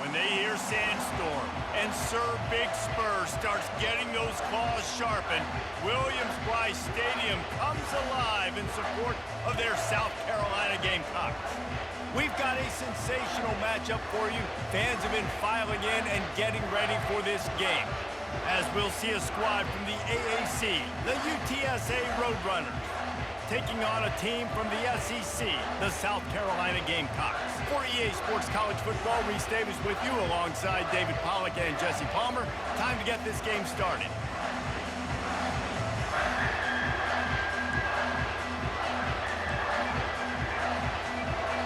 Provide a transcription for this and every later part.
When they hear Sandstorm and Sir Big Spur starts getting those claws sharpened, Williams-Brice Stadium comes alive in support of their South Carolina Gamecocks. We've got a sensational matchup for you. Fans have been filing in and getting ready for this game, as we'll see a squad from the AAC, the UTSA Roadrunners, taking on a team from the SEC, the South Carolina Gamecocks. For EA Sports College Football, Reese Davis with you alongside David Pollack and Jesse Palmer. Time to get this game started.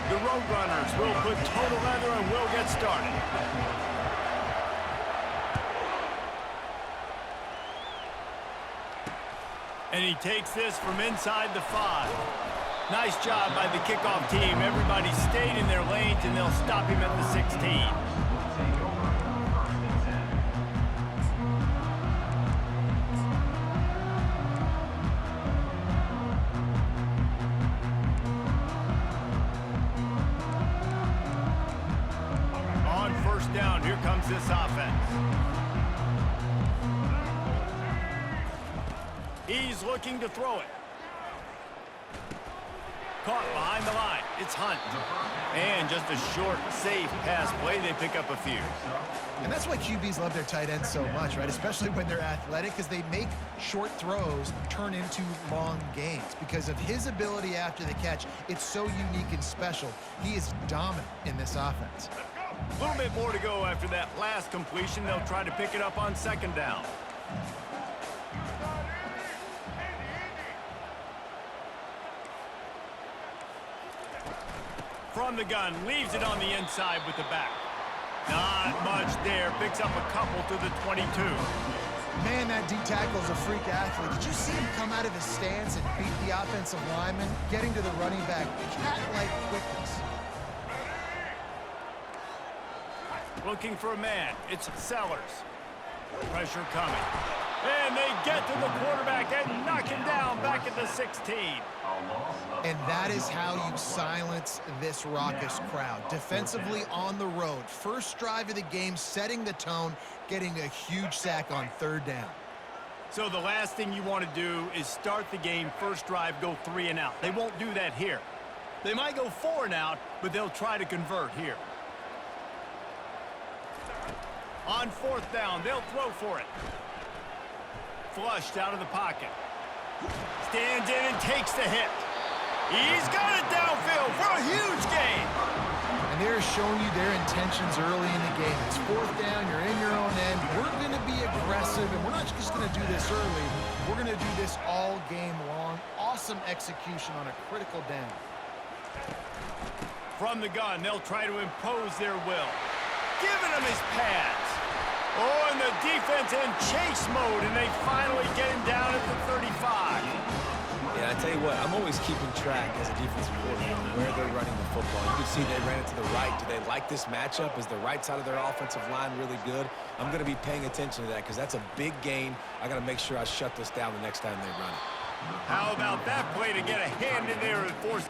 The Roadrunners will put total leather and we'll get started. And he takes this from inside the 5. Nice job by the kickoff team. Everybody stayed in their lanes, and they'll stop him at the 16. On first down, here comes this offense. He's looking to throw it. Caught behind the line. It's Hunt. And just a short, safe pass play. They pick up a few. And that's why QBs love their tight ends so much, right? Especially when they're athletic, because they make short throws turn into long gains. Because of his ability after the catch, it's so unique and special. He is dominant in this offense. A little bit more to go after that last completion. They'll try to pick it up on second down. From the gun, leaves it on the inside with the back. Not much there. Picks up a couple to the 22. Man, that D tackle's a freak athlete. Did you see him come out of his stance and beat the offensive lineman, getting to the running back? Cat-like quickness. Looking for a man. It's Sellers. Pressure coming. And they get to the quarterback and knock him down back at the 16. And that is how you silence this raucous crowd. Defensively on the road. First drive of the game, setting the tone, getting a huge sack on third down. So the last thing you want to do is start the game, first drive, go 3 and out. They won't do that here. They might go 4 and out, but they'll try to convert here. On fourth down, they'll throw for it. Flushed out of the pocket. Stands in and takes the hit. He's got it downfield for a huge gain. And they're showing you their intentions early in the game. It's fourth down, you're in your own end. We're going to be aggressive, and we're not just going to do this early. We're going to do this all game long. Awesome execution on a critical down. From the gun, they'll try to impose their will. Giving him his pads. Oh, and the defense in chase mode, and they finally get him down at the 35. Yeah, I tell you what, I'm always keeping track as a defensive coordinator where they're running the football. You can see they ran it to the right. Do they like this matchup? Is the right side of their offensive line really good? I'm going to be paying attention to that because that's a big gain. I got to make sure I shut this down the next time they run it. How about that play to get a hand in there and force...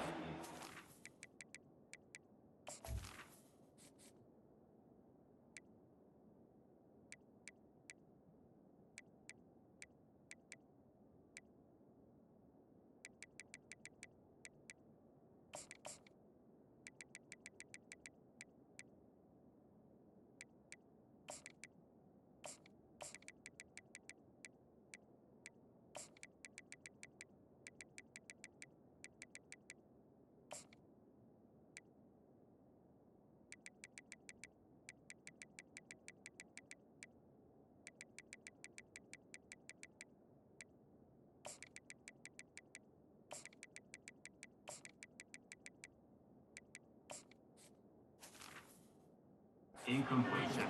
Incompletion.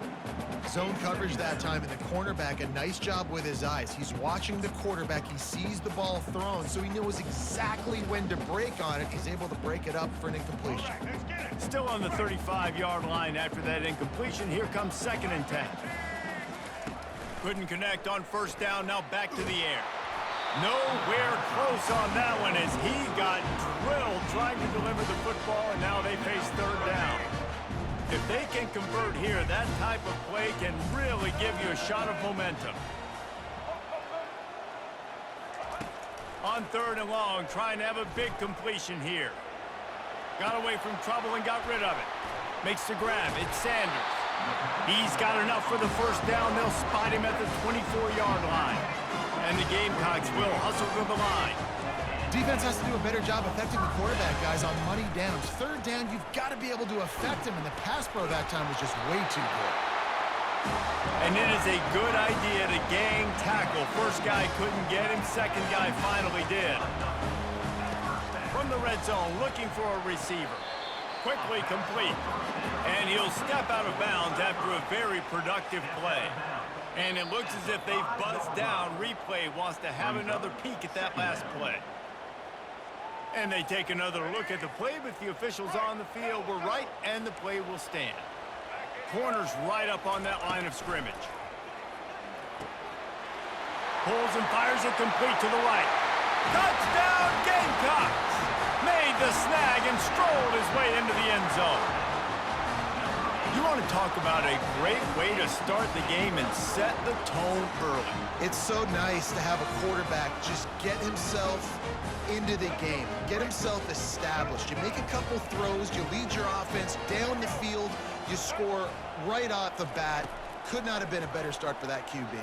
Zone coverage that time, and the cornerback, a nice job with his eyes. He's watching the quarterback. He sees the ball thrown, so he knows exactly when to break on it. He's able to break it up for an incompletion. Still on the 35-yard line after that incompletion. Here comes 2nd and 10. Couldn't connect on first down. Now back to the air. Nowhere close on that one as he got drilled trying to deliver the football, and now they face 3rd down. If they can convert here, that type of play can really give you a shot of momentum. On 3rd and long, trying to have a big completion here. Got away from trouble and got rid of it. Makes the grab. It's Sanders. He's got enough for the first down. They'll spot him at the 24-yard line. And the Gamecocks will hustle to the line. Defense has to do a better job affecting the quarterback, guys, on money downs. 3rd down, you've got to be able to affect him, and the pass pro that time was just way too good. And it is a good idea to gang tackle. First guy couldn't get him, second guy finally did. From the red zone, looking for a receiver. Quickly complete. And he'll step out of bounds after a very productive play. And it looks as if they've buzzed down. Replay wants to have another peek at that last play. And they take another look at the play, but the officials on the field were right, and the play will stand. Corner's right up on that line of scrimmage. Pulls and fires it complete to the right. Touchdown, Gamecocks! Made the snag and strolled his way into the end zone. You want to talk about a great way to start the game and set the tone early. It's so nice to have a quarterback just get himself into the game, get himself established. You make a couple throws, you lead your offense down the field, you score right off the bat. Could not have been a better start for that QB.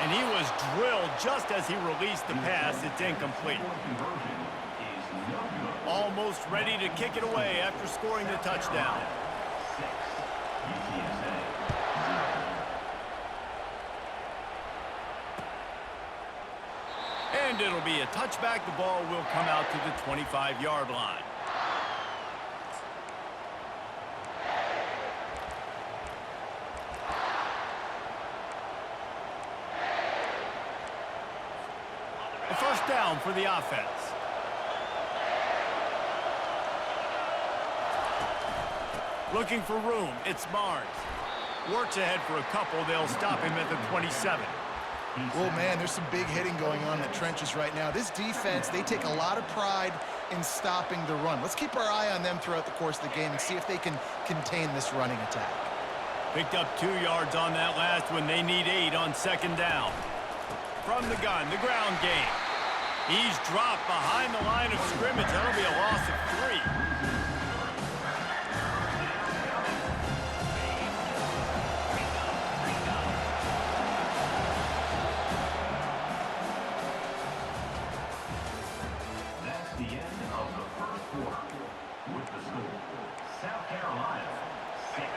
And he was drilled just as he released the pass. It's incomplete. Almost ready to kick it away after scoring the touchdown. And it'll be a touchback. The ball will come out to the 25-yard line. A first down for the offense. Looking for room. It's Barnes. Works ahead for a couple. They'll stop him at the 27. Well, man, there's some big hitting going on in the trenches right now. This defense, they take a lot of pride in stopping the run. Let's keep our eye on them throughout the course of the game and see if they can contain this running attack. Picked up 2 yards on that last one. They need 8 on second down. From the gun, the ground game. He's dropped behind the line of scrimmage. That'll be a loss of 3.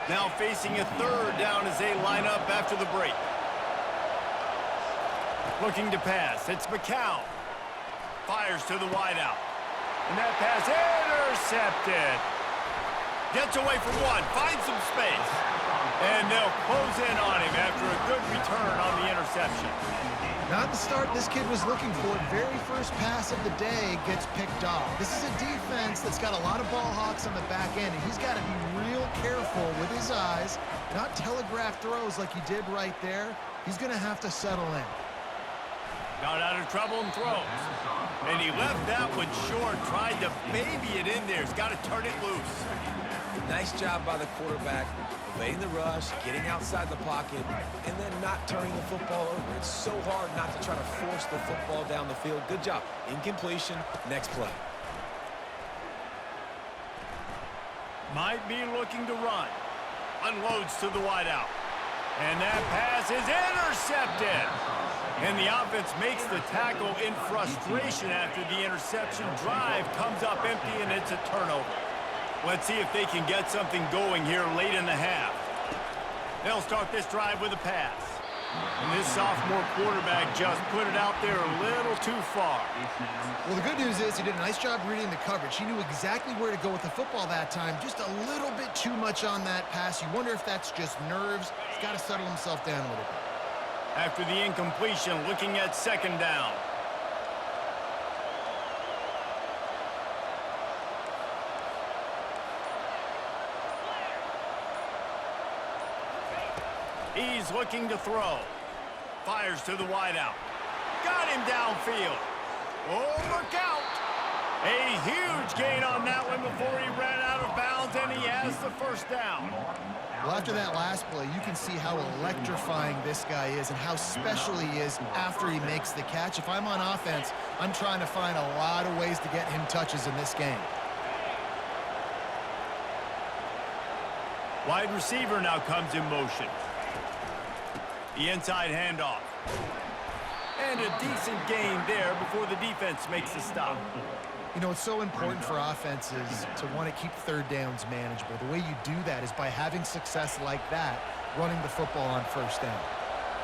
Now facing a third down as they line up after the break. Looking to pass. It's McCown. Fires to the wideout. And that pass intercepted. Gets away from one. Finds some space. And they'll close in on him after a good return on the interception. Not the start this kid was looking for. Very first pass of the day gets picked off. This is a defense that's got a lot of ball hawks on the back end, and he's got to be real careful with his eyes, not telegraph throws like he did right there. He's going to have to settle in. Got out of trouble and throws. And he left that one short, tried to baby it in there. He's got to turn it loose. Nice job by the quarterback, evading the rush, getting outside the pocket, and then not turning the football over. It's so hard not to try to force the football down the field. Good job. Incompletion, next play. Might be looking to run. Unloads to the wideout. And that pass is intercepted. And the offense makes the tackle in frustration after the interception. Drive comes up empty, and it's a turnover. Let's see if they can get something going here late in the half. They'll start this drive with a pass. And this sophomore quarterback just put it out there a little too far. Well, the good news is he did a nice job reading the coverage. He knew exactly where to go with the football that time. Just a little bit too much on that pass. You wonder if that's just nerves. He's got to settle himself down a little bit. After the incompletion, looking at second down. He's looking to throw. Fires to the wideout. Got him downfield. Oh, look out. A huge gain on that one before he ran out of bounds, and he has the first down. Well, after that last play, you can see how electrifying this guy is and how special he is after he makes the catch. If I'm on offense, I'm trying to find a lot of ways to get him touches in this game. Wide receiver now comes in motion. The inside handoff. And a decent gain there before the defense makes the stop. You know, it's so important for offenses to want to keep third downs manageable. The way you do that is by having success like that, running the football on first down.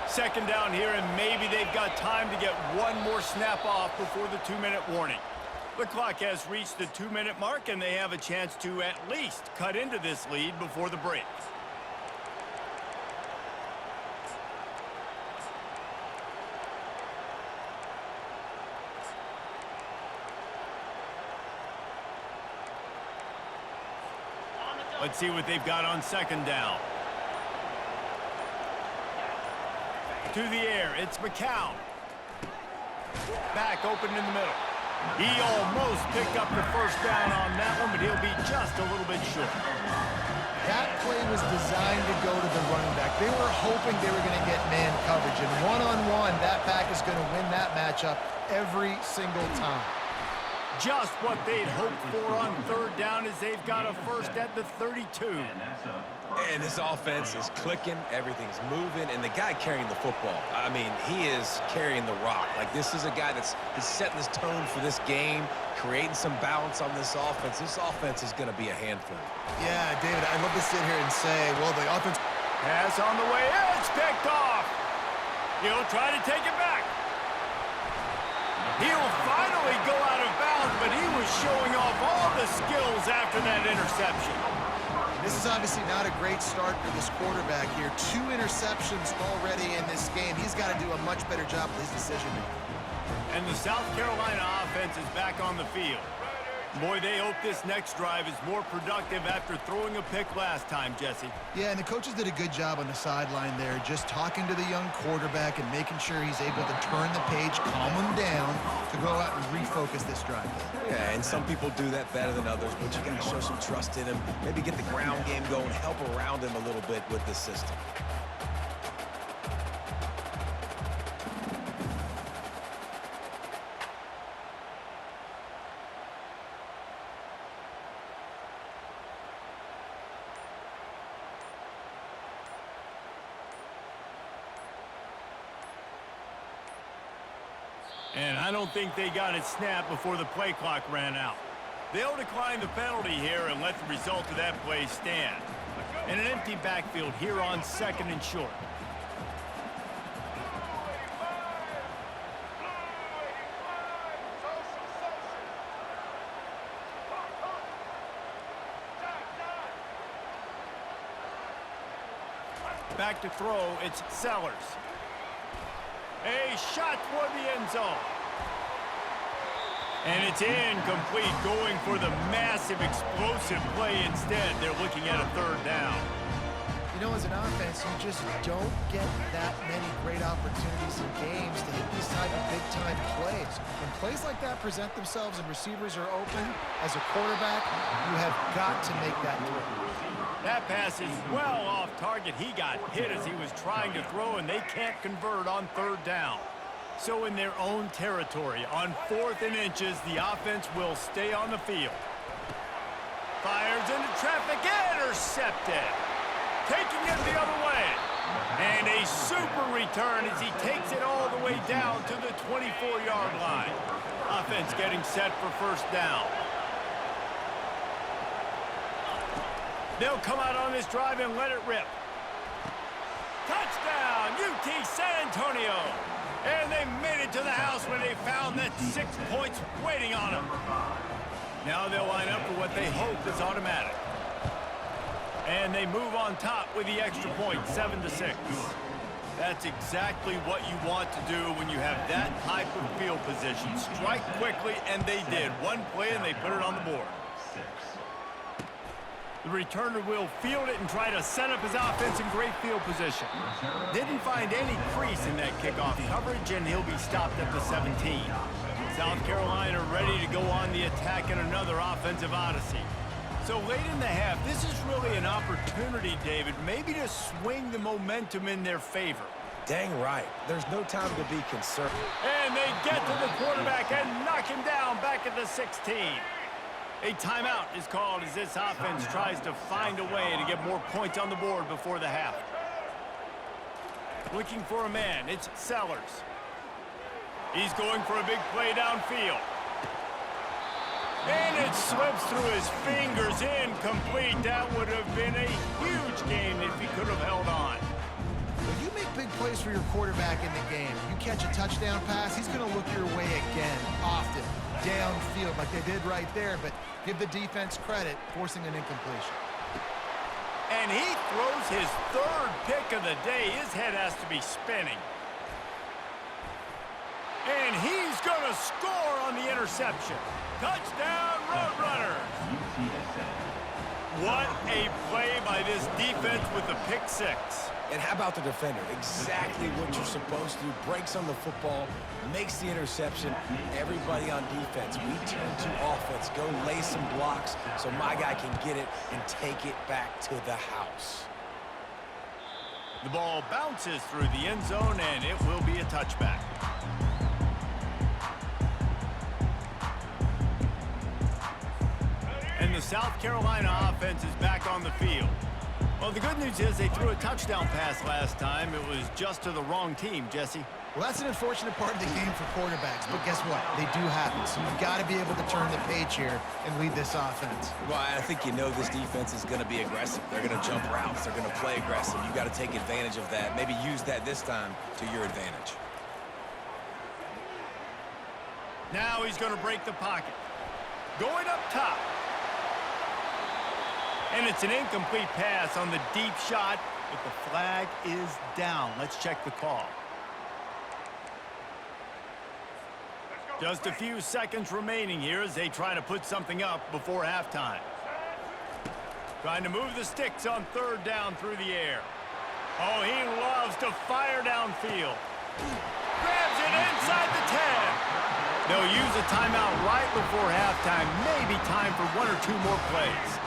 Second down here, and maybe they've got time to get one more snap off before the 2-minute warning. The clock has reached the 2-minute mark, and they have a chance to at least cut into this lead before the break. Let's see what they've got on second down. To the air, it's McCown. Back open in the middle. He almost picked up the first down on that one, but he'll be just a little bit short. That play was designed to go to the running back. They were hoping they were going to get man coverage, and one-on-one, that back is going to win that matchup every single time. Just what they'd hoped for on third down as they've got a first at the 32. And this offense is clicking, everything's moving, and the guy carrying the football, I mean, he is carrying the rock. Like, this is a guy that's setting this tone for this game, creating some balance on this offense. This offense is going to be a handful. Yeah, David, I'd love to sit here and say, well, the offense... Pass on the way, it's picked off. He'll try to take it back. He'll finally go out of bounds, but he was showing off all the skills after that interception. This is obviously not a great start for this quarterback here. 2 interceptions already in this game. He's got to do a much better job with his decision-making. And the South Carolina offense is back on the field. Boy, they hope this next drive is more productive after throwing a pick last time, Jesse. Yeah, and the coaches did a good job on the sideline there, just talking to the young quarterback and making sure he's able to turn the page, calm him down, to go out and refocus this drive. Yeah, and some people do that better than others, but you got to show some trust in him, maybe get the ground game going, help around him a little bit with this system. And I don't think they got it snapped before the play clock ran out. They'll decline the penalty here and let the result of that play stand. And an empty backfield here on second and short. Back to throw, it's Sellers. A shot toward the end zone. And it's incomplete, going for the massive explosive play instead. They're looking at a third down. You know, as an offense, you just don't get that many great opportunities in games to hit these type of big-time plays. When plays like that present themselves and receivers are open, as a quarterback, you have got to make that throw. That pass is well off target. He got hit as he was trying to throw, and they can't convert on third down. So in their own territory, on 4th and inches, the offense will stay on the field. Fires into traffic, intercepted. Taking it the other way. And a super return as he takes it all the way down to the 24-yard line. Offense getting set for first down. They'll come out on this drive and let it rip. Touchdown, UT San Antonio. And they made it to the house when they found that 6 points waiting on them. Now they'll line up for what they hope is automatic. And they move on top with the extra point, 7-6. That's exactly what you want to do when you have that type of field position. Strike quickly, and they did. One play, and they put it on the board. The returner will field it and try to set up his offense in great field position. Didn't find any crease in that kickoff coverage, and he'll be stopped at the 17. South Carolina ready to go on the attack in another offensive odyssey. So late in the half, this is really an opportunity, David, maybe to swing the momentum in their favor. Dang right. There's no time to be concerned. And they get to the quarterback and knock him down back at the 16. A timeout is called as this offense tries to find a way to get more points on the board before the half. Looking for a man, it's Sellers. He's going for a big play downfield. And it slips through his fingers, incomplete. That would have been a huge gain if he could have held on. When you make big plays for your quarterback in the game, you catch a touchdown pass, he's going to look your way again, often, downfield, like they did right there, but give the defense credit, forcing an incompletion. And he throws his third pick of the day. His head has to be spinning. And he's going to score on the interception. Touchdown, Roadrunners! What a play by this defense with the pick six. And how about the defender? Exactly what you're supposed to do. Breaks on the football, makes the interception. Everybody on defense, we turn to offense. Go lay some blocks so my guy can get it and take it back to the house. The ball bounces through the end zone, and it will be a touchback. And the South Carolina offense is back on the field. Well, the good news is they threw a touchdown pass last time. It was just to the wrong team, Jesse. Well, that's an unfortunate part of the game for quarterbacks, but guess what? They do happen, so you've got to be able to turn the page here and lead this offense. Well, I think you know this defense is going to be aggressive. They're going to jump routes. They're going to play aggressive. You've got to take advantage of that. Maybe use that this time to your advantage. Now he's going to break the pocket. Going up top. And it's an incomplete pass on the deep shot, but the flag is down. Let's check the call. Just a few seconds remaining here as they try to put something up before halftime. Trying to move the sticks on third down through the air. Oh, he loves to fire downfield. Grabs it inside the 10. They'll use a timeout right before halftime. Maybe time for one or two more plays.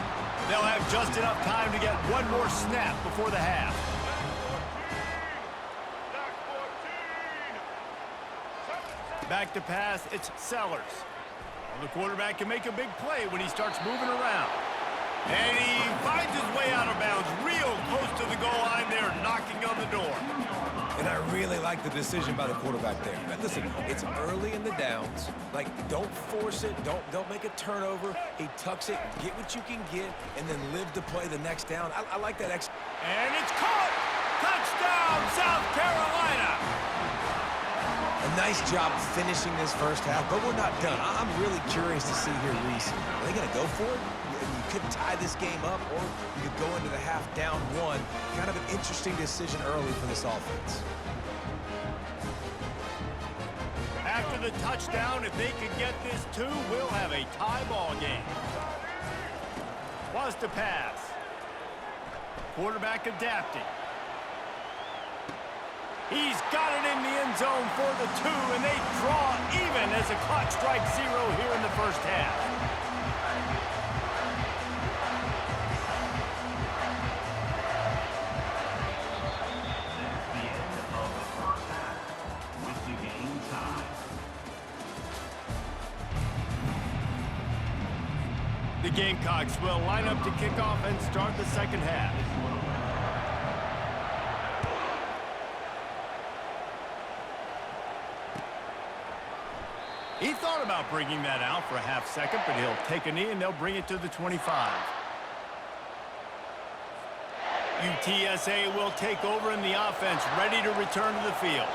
They'll have just enough time to get one more snap before the half. Back to pass, it's Sellers. Well, the quarterback can make a big play when he starts moving around. And he finds his way out of bounds real close to the goal line there, knocking on the door. And I really like the decision by the quarterback there. Now, listen, it's early in the downs. Like, don't force it. Don't make a turnover. He tucks it, get what you can get, and then live to play the next down. I like that. And it's caught! Touchdown, South Carolina! A nice job finishing this first half, but we're not done. I'm really curious to see here, Reese. Are they going to go for it? You could tie this game up, or you could go into the half down one. Kind of an interesting decision early for this offense. After the touchdown, if they could get this two, we'll have a tie ball game. Was to pass. Quarterback adapting. He's got it in the end zone for the two, and they draw even as the clock strikes zero here in the first half. The Gamecocks will line up to kick off and start the second half. He thought about bringing that out for a half second, but he'll take a knee and they'll bring it to the 25. UTSA will take over in the offense, ready to return to the field.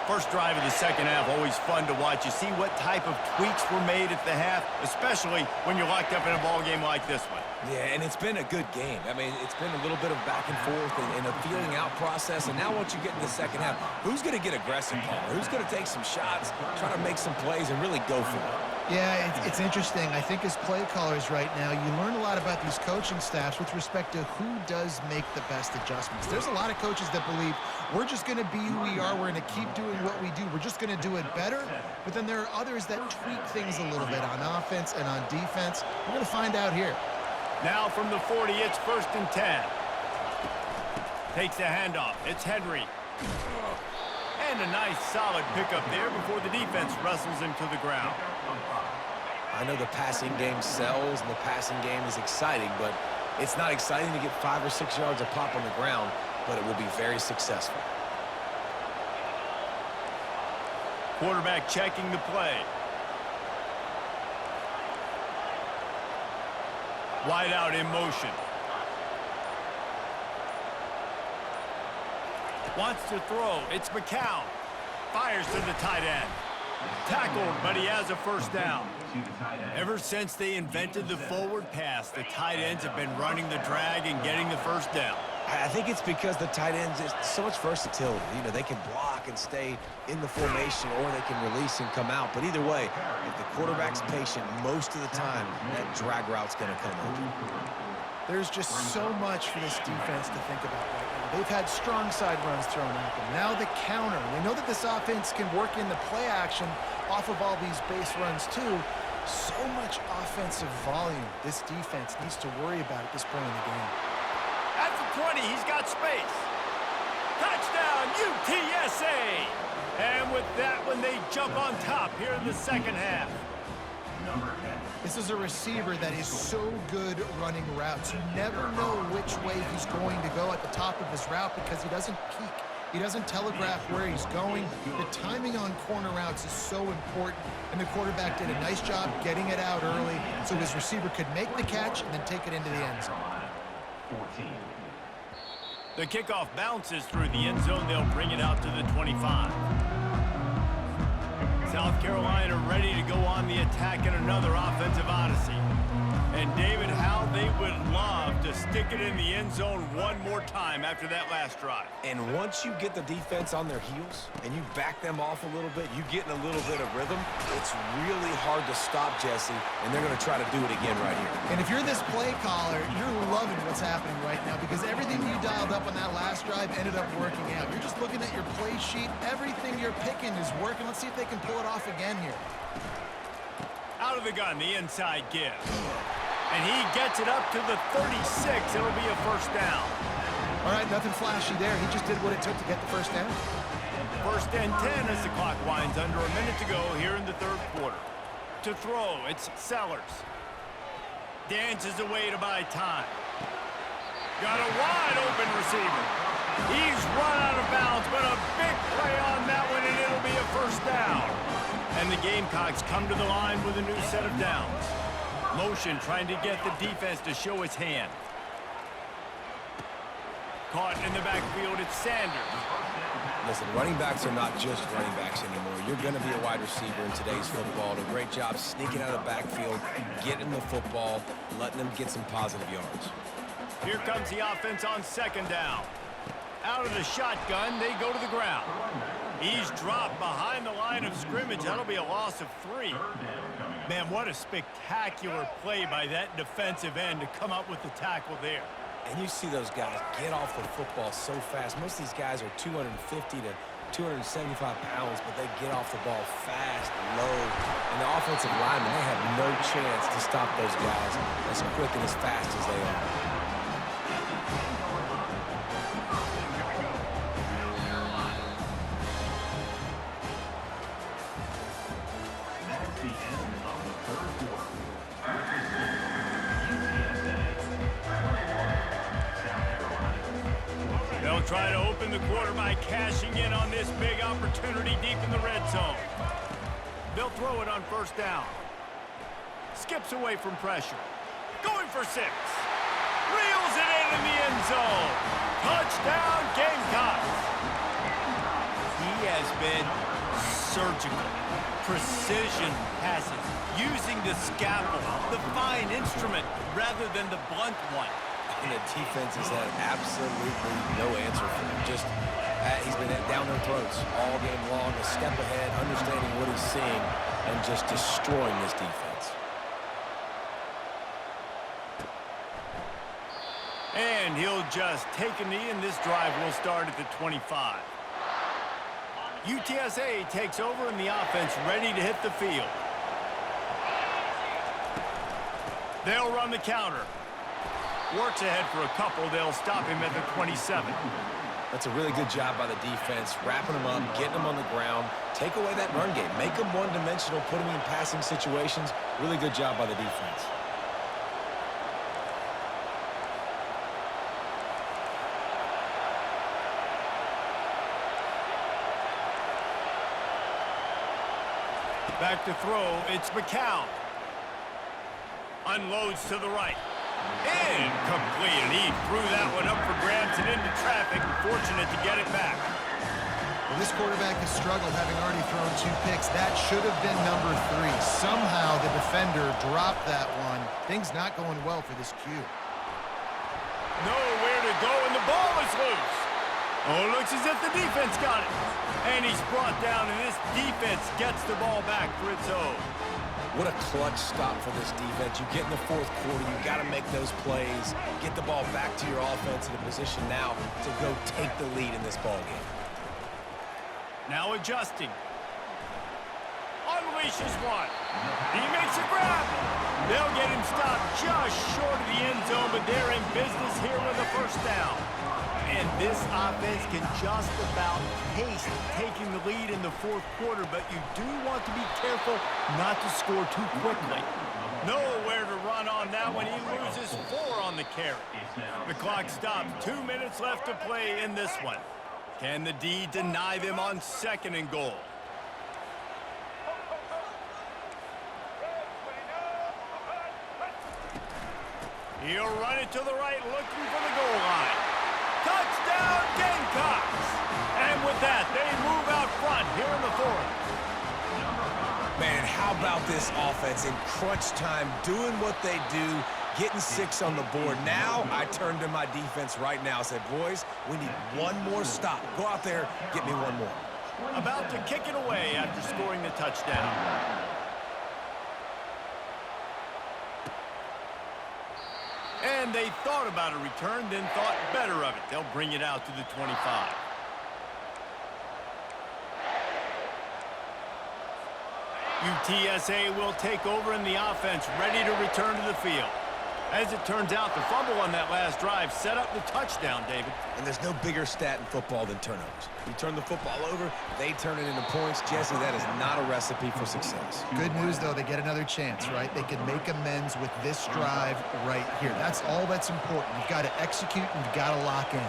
First drive of the second half, always fun to watch. You see what type of tweaks were made at the half, especially when you're locked up in a ball game like this one. Yeah, and it's been a good game. I mean, it's been a little bit of back and forth and a feeling out process. And now once you get in the second half, who's going to get aggressive, Paul? Who's going to take some shots, try to make some plays, and really go for it? Yeah, it's interesting. I think as play callers right now, you learn a lot about these coaching staffs with respect to who does make the best adjustments. There's a lot of coaches that believe we're just going to be who we are. We're going to keep doing what we do. We're just going to do it better. But then there are others that tweak things a little bit on offense and on defense. We're going to find out here. Now from the 40, it's 1st and 10. Takes the handoff. It's Henry. And a nice solid pickup there before the defense wrestles him to the ground. I know the passing game sells and the passing game is exciting, but it's not exciting to get 5 or 6 yards a pop on the ground, but it will be very successful. Quarterback checking the play. Wide out in motion. Wants to throw. It's McCown. Fires to the tight end. Tackled, but he has a first down. Ever since they invented the forward pass, the tight ends have been running the drag and getting the first down. I think it's because the tight ends, there's so much versatility. You know, they can block and stay in the formation, or they can release and come out. But either way, if the quarterback's patient, most of the time, that drag route's going to come open. There's just so much for this defense to think about right now. They've had strong side runs thrown at them. Now the counter. They know that this offense can work in the play action off of all these base runs too. So much offensive volume this defense needs to worry about at this point in the game. At the 20, he's got space. Touchdown, UTSA! And with that one, they jump on top here in the second half. This is a receiver that is so good running routes. You never know which way he's going to go at the top of his route because he doesn't peek. He doesn't telegraph where he's going. The timing on corner routes is so important, and the quarterback did a nice job getting it out early so his receiver could make the catch and then take it into the end zone. The kickoff bounces through the end zone. They'll bring it out to the 25. South Carolina ready to go on the attack in another offensive odyssey. And David, how they would love to stick it in the end zone one more time after that last drive. And once you get the defense on their heels and you back them off a little bit, you get in a little bit of rhythm, it's really hard to stop Jesse, and they're going to try to do it again right here. And if you're this play caller, you're loving what's happening right now because everything you dialed up on that last drive ended up working out. You're just looking at your play sheet. Everything you're picking is working. Let's see if they can pull it off again here. Out of the gun, the inside give. And he gets it up to the 36. It'll be a first down. All right, nothing flashy there. He just did what it took to get the first down. 1st and 10 as the clock winds under a minute to go here in the third quarter. To throw, it's Sellers. Dances away to buy time. Got a wide open receiver. He's run out of bounds, but a big play on that one, and it'll be a first down. And the Gamecocks come to the line with a new set of downs. Motion trying to get the defense to show its hand. Caught in the backfield, it's Sanders. Listen, running backs are not just running backs anymore. You're going to be a wide receiver in today's football. Do a great job sneaking out of the backfield, getting the football, letting them get some positive yards. Here comes the offense on 2nd down. Out of the shotgun, they go to the ground. He's dropped behind the line of scrimmage. That'll be a loss of 3. Man, what a spectacular play by that defensive end to come up with the tackle there. And you see those guys get off the football so fast. Most of these guys are 250 to 275 pounds, but they get off the ball fast, low. And the offensive linemen, they have no chance to stop those guys as quick and as fast as they are. They'll try to open the quarter by cashing in on this big opportunity deep in the red zone. They'll throw it on 1st down. Skips away from pressure. Going for 6. Reels it in, in the end zone. Touchdown, Gamecocks. He has been surgical. Precision passes, using the scalpel, the fine instrument, rather than the blunt one. And the defense has had absolutely no answer for him. Just, he's been down their throats all game long, a step ahead, understanding what he's seeing, and just destroying this defense. And he'll just take a knee, and this drive will start at the 25. UTSA takes over in the offense, ready to hit the field. They'll run the counter. Works ahead for a couple. They'll stop him at the 27. That's a really good job by the defense, wrapping him up, getting him on the ground, take away that run game, make him one-dimensional, put him in passing situations. Really good job by the defense. Back to throw, it's McCown. Unloads to the right. Incomplete, and he threw that one up for grabs and into traffic. Fortunate to get it back. Well, this quarterback has struggled, having already thrown 2 picks. That should have been number 3. Somehow the defender dropped that one. Things not going well for this Q. Nowhere to go, and the ball is loose. Oh, it looks as if the defense got it. And he's brought down, and this defense gets the ball back for its own. What a clutch stop for this defense. You get in the 4th quarter, you got to make those plays, get the ball back to your offense in a position now to go take the lead in this ball game. Now adjusting. Unleashes one. He makes a grab. They'll get him stopped just short of the end zone, but they're in business here with a first down. And this offense can just about taste taking the lead in the 4th quarter, but you do want to be careful not to score too quickly. Nowhere to run on that one. He loses 4 on the carry. The clock stops. 2 minutes left to play in this one. Can the D deny them on 2nd and goal? He'll run it to the right, looking for the goal line. Touchdown, Gamecocks! And with that, they move out front here in the 4th. Man, how about this offense in crunch time, doing what they do, getting 6 on the board. Now, I turn to my defense right now and said, boys, we need one more stop. Go out there, get me one more. About to kick it away after scoring the touchdown. And they thought about a return, then thought better of it. They'll bring it out to the 25. UTSA will take over in the offense, ready to return to the field. As it turns out, the fumble on that last drive set up the touchdown, David. And there's no bigger stat in football than turnovers. You turn the football over, they turn it into points. Jesse, that is not a recipe for success. Good news, though, they get another chance, right? They can make amends with this drive right here. That's all that's important. You've got to execute and you've got to lock in.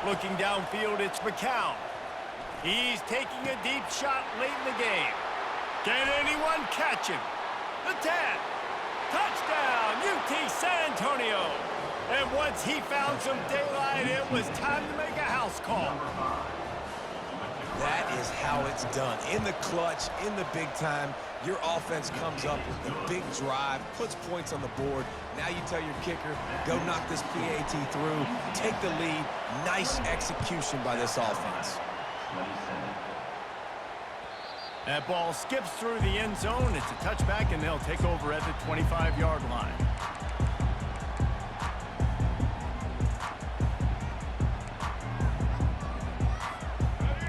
Looking downfield, it's McCown. He's taking a deep shot late in the game. Can anyone catch him? The 10. Touchdown, UT San Antonio. And once he found some daylight, it was time to make a house call. That is how it's done. In the clutch, in the big time, your offense comes up with the big drive, puts points on the board. Now you tell your kicker, go knock this PAT through, take the lead. Nice execution by this offense. That ball skips through the end zone. It's a touchback, and they'll take over at the 25-yard line.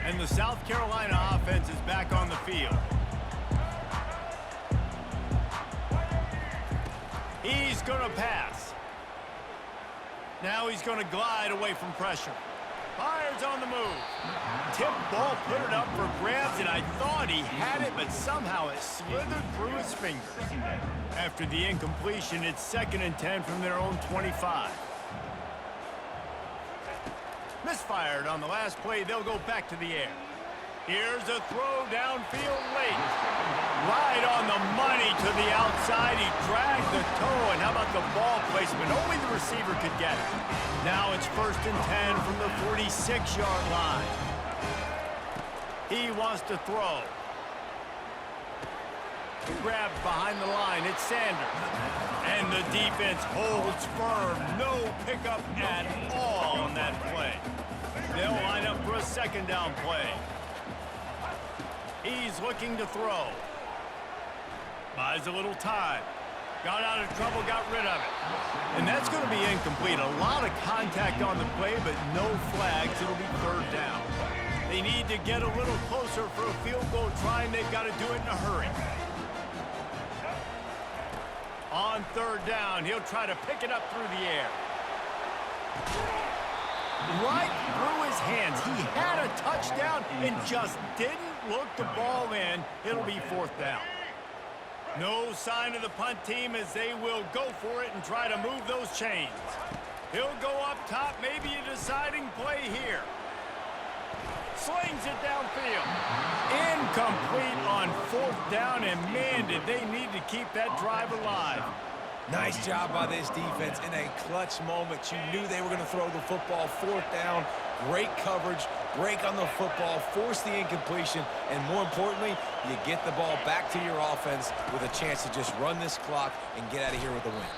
And the South Carolina offense is back on the field. He's going to pass. Now he's going to glide away from pressure. Fires on the move. Tip ball, put it up for grabs, and I thought he had it, but somehow it slithered through his fingers. After the incompletion, it's 2nd and 10 from their own 25. Misfired on the last play. They'll go back to the air. Here's a throw downfield late. Right on the money to the outside. He dragged the toe, and how about the ball placement? Only the receiver could get it. Now it's 1st and 10 from the 46-yard line. He wants to throw. Grabbed behind the line. It's Sanders. And the defense holds firm. No pickup at all on that play. They'll line up for a 2nd down play. He's looking to throw. Buys a little time. Got out of trouble, got rid of it. And that's going to be incomplete. A lot of contact on the play, but no flags. It'll be 3rd down. They need to get a little closer for a field goal try, and they've got to do it in a hurry. On 3rd down, he'll try to pick it up through the air. Right through his hands. He had a touchdown and just didn't look the ball in. It'll be 4th down. No sign of the punt team as they will go for it and try to move those chains. He'll go up top, maybe a deciding play here. Slings it downfield. Incomplete on 4th down, and man, did they need to keep that drive alive. Nice job by this defense in a clutch moment. You knew they were going to throw the football. 4th down, great coverage, break on the football, force the incompletion, and more importantly, you get the ball back to your offense with a chance to just run this clock and get out of here with a win.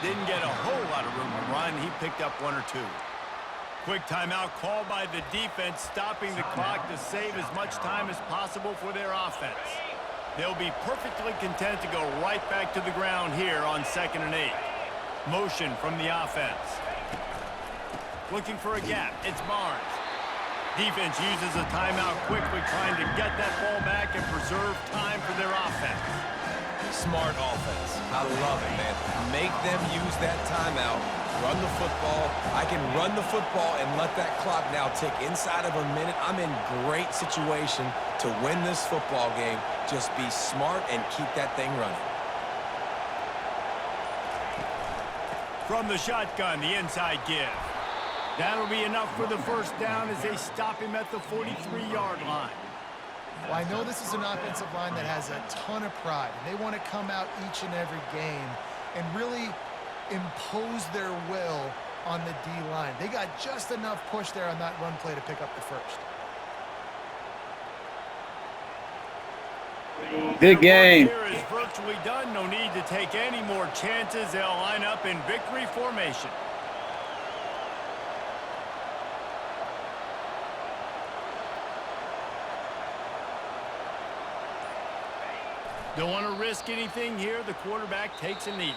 Didn't get a whole lot of room to run. He picked up 1 or 2. Quick timeout called by the defense, stopping the clock to save as much time as possible for their offense. They'll be perfectly content to go right back to the ground here on 2nd and 8. Motion from the offense. Looking for a gap. It's Barnes. Defense uses a timeout quickly, trying to get that ball back and preserve time for their offense. Smart offense. I love it, man. Make them use that timeout. Run the football. I can run the football and let that clock now tick inside of a minute. I'm in great situation to win this football game. Just be smart and keep that thing running. From the shotgun, the inside give. That'll be enough for the 1st down as they stop him at the 43-yard line. Well, I know this is an offensive line that has a ton of pride, and they want to come out each and every game and really impose their will on the D-line. They got just enough push there on that run play to pick up the 1st. Good game. Here is virtually done. No need to take any more chances. They'll line up in victory formation. Don't want to risk anything here. The quarterback takes a knee.